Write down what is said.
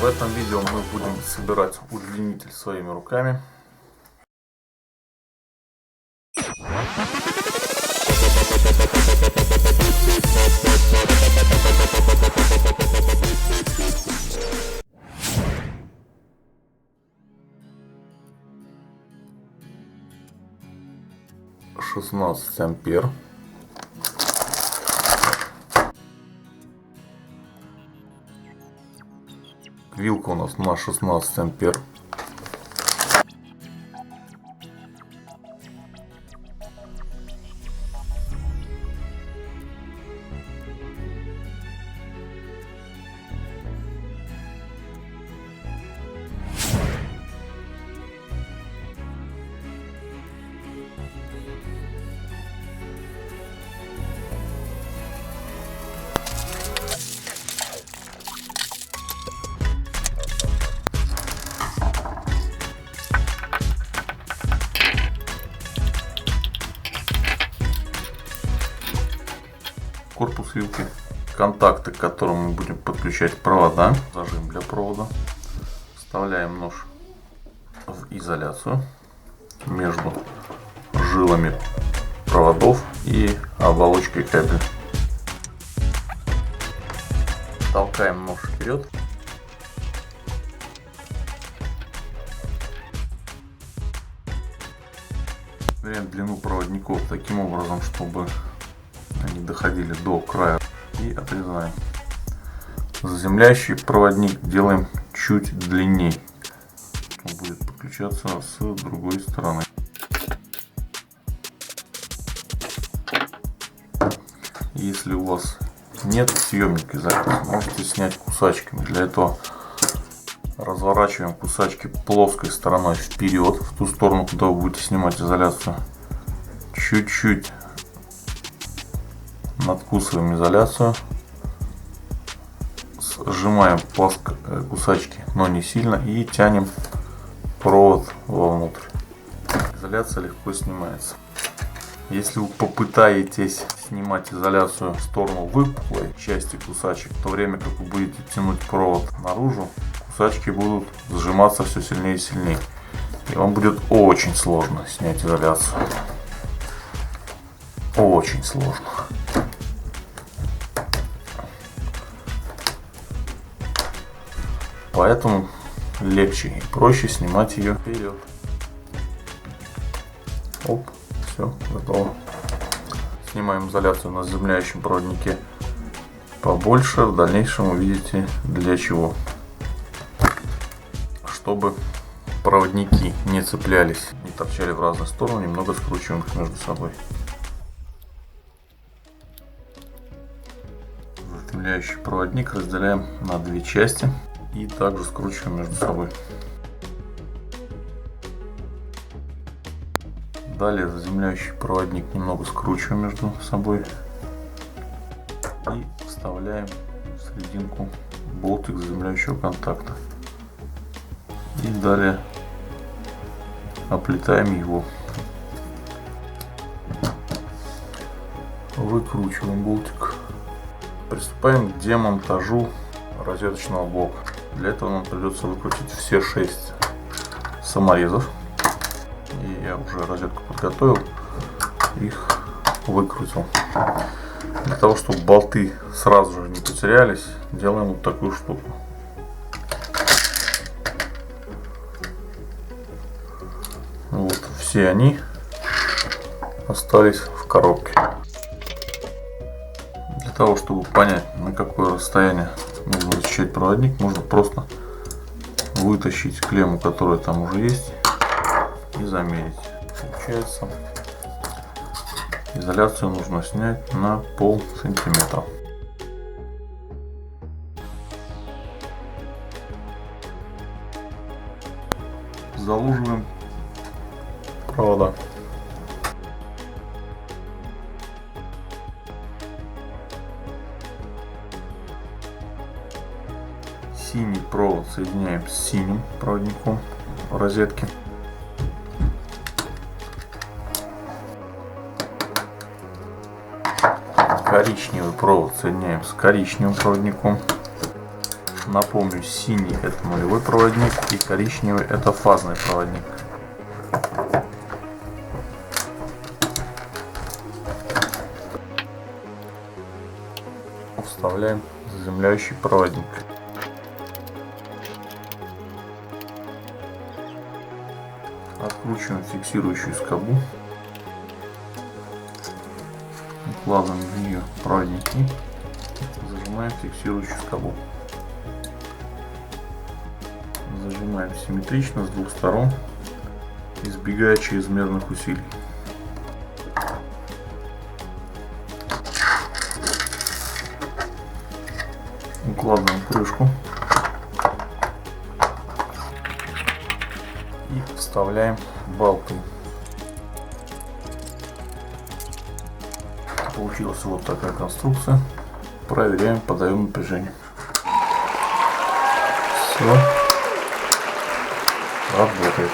В этом видео мы будем собирать удлинитель своими руками. (16 ампер). Вилка у нас на 16 ампер. Корпус вилки, контакты, к которым мы будем подключать провода, зажим для провода. Вставляем нож в изоляцию между жилами проводов и оболочкой кабеля. Толкаем нож вперед. Меряем длину проводников таким образом, чтобы они доходили до края, и отрезаем. Заземляющий проводник делаем чуть длиннее, он будет подключаться с другой стороны. Если у вас нет съемника изоляции, можете снять кусачками. Для этого разворачиваем кусачки плоской стороной вперед, в ту сторону, куда вы будете снимать изоляцию. Чуть-чуть надкусываем изоляцию, сжимаем кусачки, но не сильно, и тянем провод вовнутрь. Изоляция легко снимается. Если вы попытаетесь снимать изоляцию в сторону выпуклой части кусачек, в то время как вы будете тянуть провод наружу, кусачки будут сжиматься все сильнее и сильнее, и вам будет очень сложно снять изоляцию. Очень сложно. Поэтому легче и проще снимать ее вперед. Оп, все, готово. Снимаем изоляцию на заземляющем проводнике побольше. В дальнейшем увидите для чего. Чтобы проводники не цеплялись, не торчали в разные стороны, немного скручиваем их между собой. Заземляющий проводник разделяем на две части и также скручиваем между собой. Далее заземляющий проводник немного скручиваем между собой и вставляем в серединку болтик заземляющего контакта. И далее оплетаем его. Выкручиваем болтик. Приступаем к демонтажу розеточного блока. Для этого нам придется выкрутить все 6 саморезов. И я уже розетку подготовил, их выкрутил. Для того, чтобы болты сразу же не потерялись, делаем вот такую штуку. Вот все они остались в коробке. Для того, чтобы понять, на какое расстояние нужно защищать проводник, можно просто вытащить клемму, которая там уже есть, и замерить. Получается, изоляцию нужно снять на полсантиметра. Залуживаем провода. Синий провод соединяем с синим проводником розетки. Коричневый провод соединяем с коричневым проводником. Напомню, синий это нулевой проводник и коричневый это фазный проводник. Вставляем заземляющий проводник. Откручиваем фиксирующую скобу. Укладываем в нее проводники. Зажимаем фиксирующую скобу. Зажимаем симметрично с двух сторон, избегая чрезмерных усилий. Укладываем крышку и вставляем болты. Получилась вот такая конструкция. Проверяем, подаем напряжение. Все работает.